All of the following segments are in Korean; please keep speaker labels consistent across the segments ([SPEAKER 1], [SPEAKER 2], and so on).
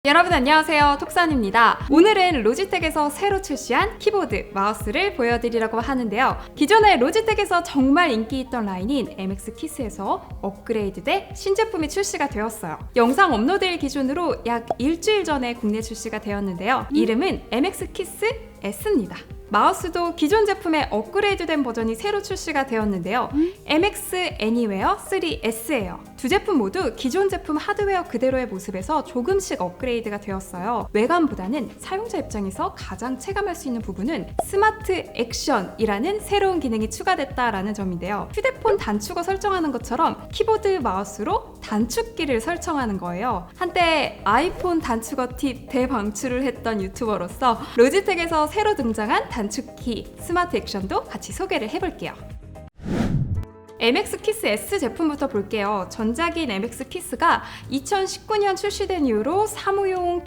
[SPEAKER 1] 여러분 안녕하세요, 톡산입니다. 오늘은 로지텍에서 새로 출시한 키보드, 마우스를 보여드리려고 하는데요. 기존에 로지텍에서 정말 인기 있던 라인인 MX 키스에서 업그레이드돼 신제품이 출시가 되었어요. 영상 업로드일 기준으로 약 일주일 전에 국내 출시가 되었는데요. 이름은 MX 키스 S입니다. 마우스도 기존 제품의 업그레이드된 버전이 새로 출시가 되었는데요. MX Anywhere 3S예요. 두 제품 모두 기존 제품 하드웨어 그대로의 모습에서 조금씩 업그레이드가 되었어요. 외관보다는 사용자 입장에서 가장 체감할 수 있는 부분은 스마트 액션이라는 새로운 기능이 추가됐다라는 점인데요. 휴대폰 단축어 설정하는 것처럼 키보드 마우스로 단축키를 설정하는 거예요. 한때 아이폰 단축어 팁 대방출을 했던 유튜버로서 로지텍에서 새로 등장한 단축키, 스마트 액션도 같이 소개를 해볼게요. MX 키스 S 제품부터 볼게요. 전작인 MX 키스가 2019년 출시된 이후로 사무용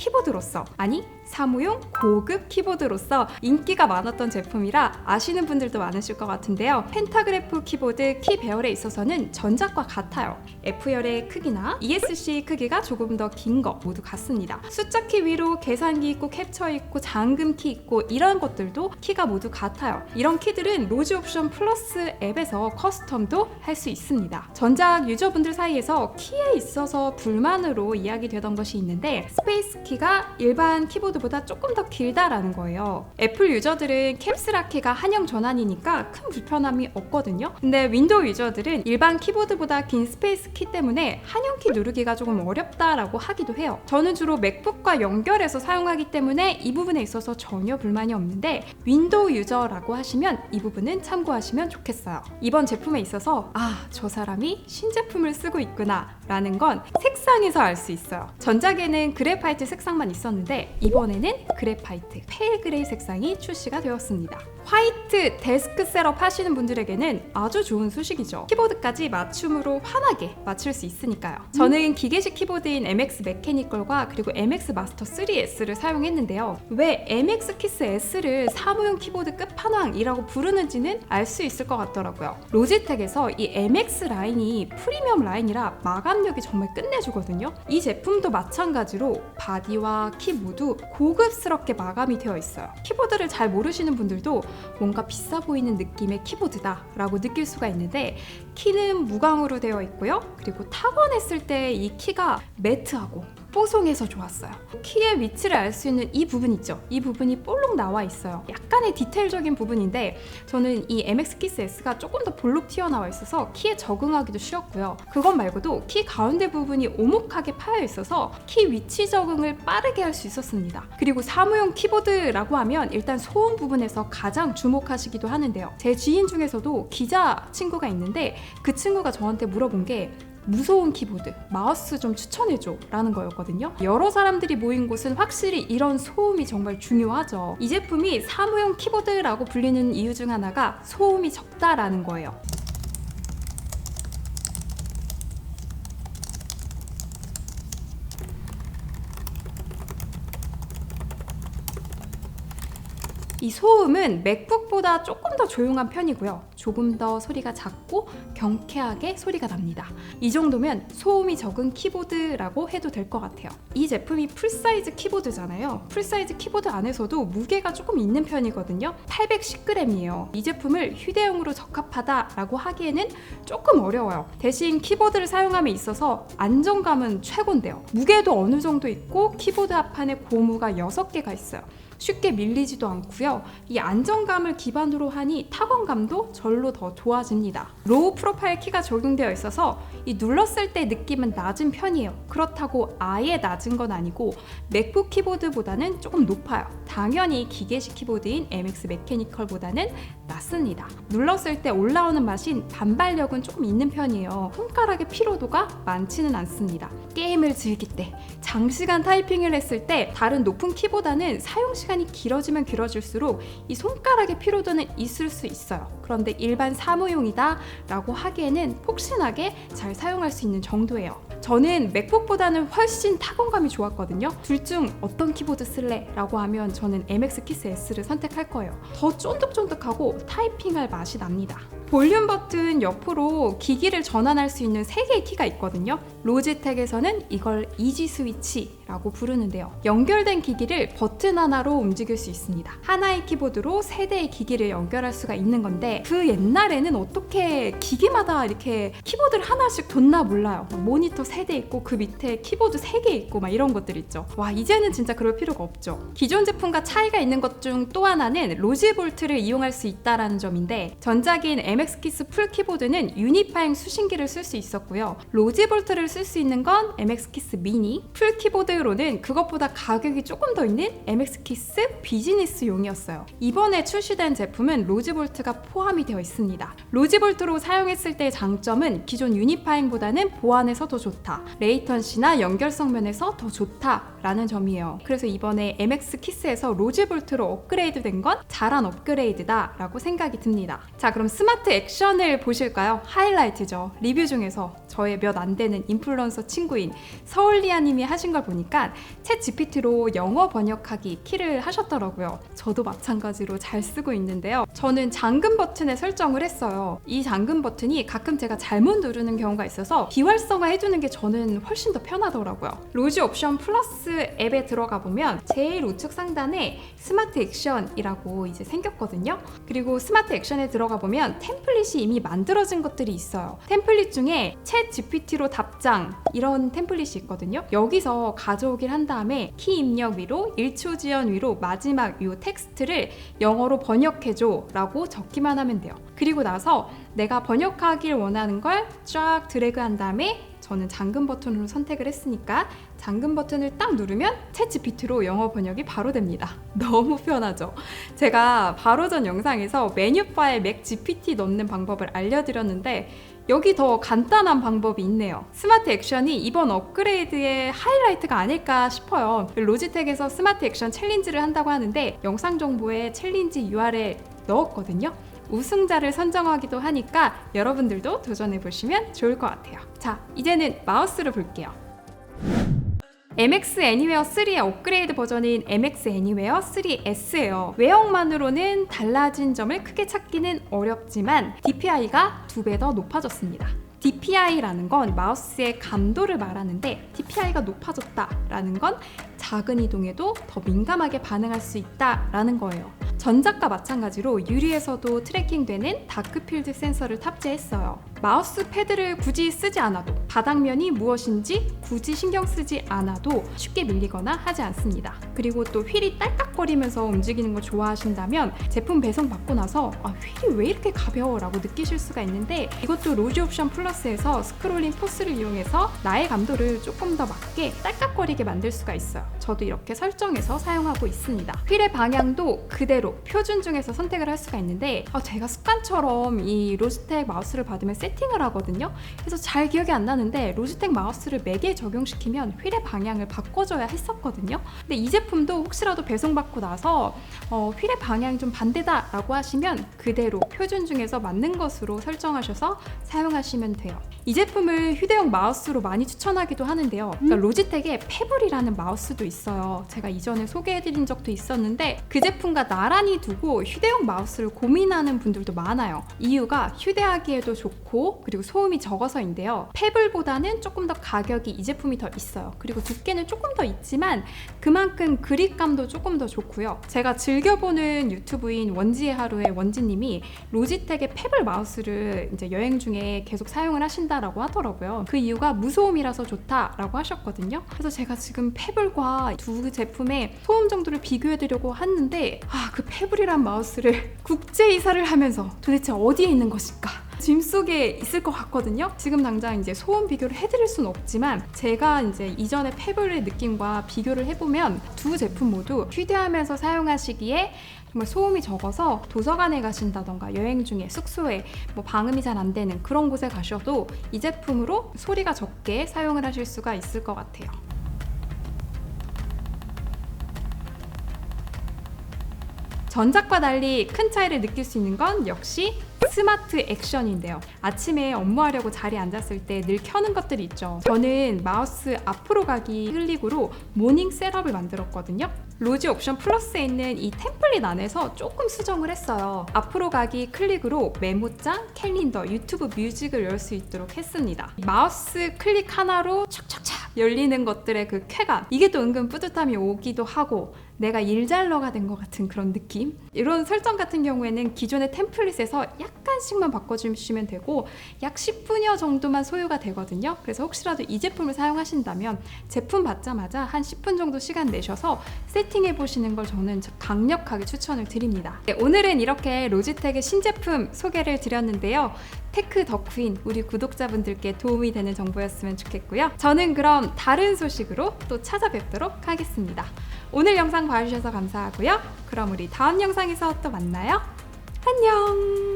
[SPEAKER 1] 고급 키보드로서 인기가 많았던 제품이라 아시는 분들도 많으실 것 같은데요. 펜타그래프 키보드 키 배열에 있어서는 전작과 같아요. F열의 크기나 ESC 크기가 조금 더 긴 거 모두 같습니다. 숫자 키 위로 계산기 있고 캡처 있고 잠금 키 있고 이런 것들도 키가 모두 같아요. 이런 키들은 로지 옵션 플러스 앱에서 커스텀도 할 수 있습니다. 전작 유저분들 사이에서 키에 있어서 불만으로 이야기되던 것이 있는데 스페이스 키가 일반 키보드보다 조금 더 길다라는 거예요. 애플 유저들은 캡스락 키가 한영 전환이니까 큰 불편함이 없거든요. 근데 윈도우 유저들은 일반 키보드보다 긴 스페이스 키 때문에 한영 키 누르기가 조금 어렵다라고 하기도 해요. 저는 주로 맥북과 연결해서 사용하기 때문에 이 부분에 있어서 전혀 불만이 없는데 윈도우 유저라고 하시면 이 부분은 참고하시면 좋겠어요. 이번 제품에 있어서 저 사람이 신제품을 쓰고 있구나 라는 건 색상에서 알 수 있어요. 전작에는 그래파이트 색상만 있었는데 이번에는 그래파이트 페일 그레이 색상이 출시가 되었습니다. 화이트 데스크 셋업 하시는 분들에게는 아주 좋은 소식이죠. 키보드까지 맞춤으로 환하게 맞출 수 있으니까요. 저는 기계식 키보드인 MX 메케니컬과 그리고 MX 마스터 3S를 사용했는데요. 왜 MX 키스 S를 사무용 키보드 끝판왕이라고 부르는지는 알 수 있을 것 같더라고요. 로지텍에서 이 MX 라인이 프리미엄 라인이라 마감력이 정말 끝내주거든요. 이 제품도 마찬가지로 바디와 키 모두 고급스럽게 마감이 되어 있어요. 키보드를 잘 모르시는 분들도 뭔가 비싸 보이는 느낌의 키보드다 라고 느낄 수가 있는데 키는 무광으로 되어 있고요. 그리고 타건했을 때 이 키가 매트하고 뽀송해서 좋았어요. 키의 위치를 알 수 있는 이 부분 있죠? 이 부분이 볼록 나와 있어요. 약간의 디테일적인 부분인데 저는 이 MX 키스 S가 조금 더 볼록 튀어나와 있어서 키에 적응하기도 쉬웠고요. 그것 말고도 키 가운데 부분이 오목하게 파여 있어서 키 위치 적응을 빠르게 할 수 있었습니다. 그리고 사무용 키보드라고 하면 일단 소음 부분에서 가장 주목하시기도 하는데요. 제 지인 중에서도 기자 친구가 있는데 그 친구가 저한테 물어본 게 무소음 키보드, 마우스 좀 추천해줘 라는 거였거든요. 여러 사람들이 모인 곳은 확실히 이런 소음이 정말 중요하죠. 이 제품이 사무용 키보드라고 불리는 이유 중 하나가 소음이 적다라는 거예요. 이 소음은 맥북보다 조금 더 조용한 편이고요. 조금 더 소리가 작고 경쾌하게 소리가 납니다. 이 정도면 소음이 적은 키보드라고 해도 될 것 같아요. 이 제품이 풀사이즈 키보드잖아요. 풀사이즈 키보드 안에서도 무게가 조금 있는 편이거든요. 810g이에요. 이 제품을 휴대용으로 적합하다라고 하기에는 조금 어려워요. 대신 키보드를 사용함에 있어서 안정감은 최고인데요. 무게도 어느 정도 있고 키보드 합판에 고무가 6개가 있어요. 쉽게 밀리지도 않고요. 이 안정감을 기반으로 하니 타건감도 절로 더 좋아집니다. 로우 프로파일 키가 적용되어 있어서 이 눌렀을 때 느낌은 낮은 편이에요. 그렇다고 아예 낮은 건 아니고 맥북 키보드보다는 조금 높아요. 당연히 기계식 키보드인 MX 메케니컬보다는 낮습니다. 눌렀을 때 올라오는 맛인 반발력은 조금 있는 편이에요. 손가락의 피로도가 많지는 않습니다. 게임을 즐길 때, 장시간 타이핑을 했을 때 다른 높은 키보다는 사용 시간이 길어지면 길어질수록 이 손가락의 피로도는 있을 수 있어요. 그런데 일반 사무용이다 라고 하기에는 폭신하게 잘 사용할 수 있는 정도예요. 저는 맥북보다는 훨씬 타건감이 좋았거든요. 둘 중 어떤 키보드 쓸래? 라고 하면 저는 MX 키스 S를 선택할 거예요. 더 쫀득쫀득하고 타이핑할 맛이 납니다. 볼륨 버튼 옆으로 기기를 전환할 수 있는 3개의 키가 있거든요. 로지텍에서는 이걸 이지 스위치 키라고 부르는데요. 연결된 기기를 버튼 하나로 움직일 수 있습니다. 하나의 키보드로 3대의 기기를 연결할 수가 있는 건데 그 옛날에는 어떻게 기기마다 이렇게 키보드를 하나씩 뒀나 몰라요. 모니터 3대 있고 그 밑에 키보드 3개 있고 막 이런 것들 있죠. 와, 이제는 진짜 그럴 필요가 없죠. 기존 제품과 차이가 있는 것 중 또 하나는 로지볼트를 이용할 수 있다는 점인데 전작인 MX키스 풀 키보드는 유니파잉 수신기를 쓸 수 있었고요. 로지볼트를 쓸 수 있는 건 MX키스 미니, 풀 키보드로는 그것보다 가격이 조금 더 있는 MX키스 비즈니스용이었어요. 이번에 출시된 제품은 로지볼트가 포함이 되어 있습니다. 로지볼트로 사용했을 때의 장점은 기존 유니파잉보다는 보안에서 더 좋다, 레이턴시나 연결성 면에서 더 좋다라는 점이에요. 그래서 이번에 MX키스에서 로지볼트로 업그레이드 된 건 잘한 업그레이드다 라고 생각이 듭니다. 자, 그럼 스마트 액션을 보실까요? 하이라이트죠. 리뷰 중에서 저의 몇 안 되는 인플루언서 친구인 서울리아님이 하신 걸 보니까 챗 GPT로 영어 번역하기 키를 하셨더라고요. 저도 마찬가지로 잘 쓰고 있는데요. 저는 잠금 버튼에 설정을 했어요. 이 잠금 버튼이 가끔 제가 잘못 누르는 경우가 있어서 비활성화 해주는 게 저는 훨씬 더 편하더라고요. 로지 옵션 플러스 앱에 들어가 보면 제일 우측 상단에 스마트 액션이라고 이제 생겼거든요. 그리고 스마트 액션에 들어가 보면 템플릿이 이미 만들어진 것들이 있어요. 템플릿 중에 챗 GPT로 답장 이런 템플릿이 있거든요. 여기서 가져오길 한 다음에 키 입력 위로 1초 지연 위로 마지막 이 텍스트를 영어로 번역해줘 라고 적기만 하면 돼요. 그리고 나서 내가 번역하길 원하는 걸 쫙 드래그 한 다음에 저는 잠금 버튼으로 선택을 했으니까 잠금 버튼을 딱 누르면 챗 GPT로 영어 번역이 바로 됩니다. 너무 편하죠? 제가 바로 전 영상에서 메뉴바에 맥 GPT 넣는 방법을 알려드렸는데 여기 더 간단한 방법이 있네요. 스마트 액션이 이번 업그레이드의 하이라이트가 아닐까 싶어요. 로지텍에서 스마트 액션 챌린지를 한다고 하는데 영상 정보에 챌린지 URL 넣었거든요. 우승자를 선정하기도 하니까 여러분들도 도전해보시면 좋을 것 같아요. 자, 이제는 마우스를 볼게요. MX 애니웨어 3의 업그레이드 버전인 MX 애니웨어 3S예요. 외형만으로는 달라진 점을 크게 찾기는 어렵지만 DPI가 2배 더 높아졌습니다. DPI라는 건 마우스의 감도를 말하는데 DPI가 높아졌다라는 건 작은 이동에도 더 민감하게 반응할 수 있다라는 거예요. 전작과 마찬가지로 유리에서도 트래킹되는 다크필드 센서를 탑재했어요. 마우스 패드를 굳이 쓰지 않아도 바닥면이 무엇인지 굳이 신경 쓰지 않아도 쉽게 밀리거나 하지 않습니다. 그리고 또 휠이 딸깍거리면서 움직이는 걸 좋아하신다면 제품 배송 받고 나서 휠이 왜 이렇게 가벼워 라고 느끼실 수가 있는데 이것도 로지 옵션 플러스에서 스크롤링 포스를 이용해서 나의 감도를 조금 더 맞게 딸깍거리게 만들 수가 있어요. 저도 이렇게 설정해서 사용하고 있습니다. 휠의 방향도 그대로 표준 중에서 선택을 할 수가 있는데 제가 습관처럼 이 로지텍 마우스를 받으면 세팅을 하거든요. 그래서 잘 기억이 안 나는데 로지텍 마우스를 맥에 적용시키면 휠의 방향을 바꿔줘야 했었거든요. 근데 이 제품도 혹시라도 배송받고 나서 휠의 방향이 좀 반대다 라고 하시면 그대로 표준 중에서 맞는 것으로 설정하셔서 사용하시면 돼요. 이 제품을 휴대용 마우스로 많이 추천하기도 하는데요. 그러니까 로지텍의 페블이라는 마우스도 있어요. 제가 이전에 소개해드린 적도 있었는데 그 제품과 나란히 두고 휴대용 마우스를 고민하는 분들도 많아요. 이유가 휴대하기에도 좋고 그리고 소음이 적어서인데요. 페블보다는 조금 더 가격이 이 제품이 더 있어요. 그리고 두께는 조금 더 있지만 그만큼 그립감도 조금 더 좋고요. 제가 즐겨보는 유튜브인 원지의 하루의 원지님이 로지텍의 페블 마우스를 이제 여행 중에 계속 사용을 하신다라고 하더라고요. 그 이유가 무소음이라서 좋다라고 하셨거든요. 그래서 제가 지금 페블과 두 제품의 소음 정도를 비교해드리려고 했는데 그 페블이란 마우스를 국제 이사를 하면서 도대체 어디에 있는 것일까? 짐 속에 있을 것 같거든요. 지금 당장 이제 소음 비교를 해드릴 수는 없지만 제가 이제 이전의 페블의 느낌과 비교를 해보면 두 제품 모두 휴대하면서 사용하시기에 정말 소음이 적어서 도서관에 가신다던가 여행 중에 숙소에 방음이 잘 안 되는 그런 곳에 가셔도 이 제품으로 소리가 적게 사용을 하실 수가 있을 것 같아요. 전작과 달리 큰 차이를 느낄 수 있는 건 역시 스마트 액션인데요. 아침에 업무하려고 자리에 앉았을 때 늘 켜는 것들이 있죠. 저는 마우스 앞으로 가기 클릭으로 모닝 셋업을 만들었거든요. 로지 옵션 플러스에 있는 이 템플릿 안에서 조금 수정을 했어요. 앞으로 가기 클릭으로 메모장, 캘린더, 유튜브 뮤직을 열 수 있도록 했습니다. 마우스 클릭 하나로 착착착 열리는 것들의 그 쾌감, 이게 또 은근 뿌듯함이 오기도 하고 내가 일잘러가 된 것 같은 그런 느낌? 이런 설정 같은 경우에는 기존의 템플릿에서 약간씩만 바꿔주시면 되고 약 10분여 정도만 소요가 되거든요. 그래서 혹시라도 이 제품을 사용하신다면 제품 받자마자 한 10분 정도 시간 내셔서 세팅해 보시는 걸 저는 강력하게 추천을 드립니다. 네, 오늘은 이렇게 로지텍의 신제품 소개를 드렸는데요. 테크 덕후인 우리 구독자분들께 도움이 되는 정보였으면 좋겠고요. 저는 그럼 다른 소식으로 또 찾아뵙도록 하겠습니다. 오늘 영상 봐주셔서 감사하고요. 그럼 우리 다음 영상에서 또 만나요. 안녕!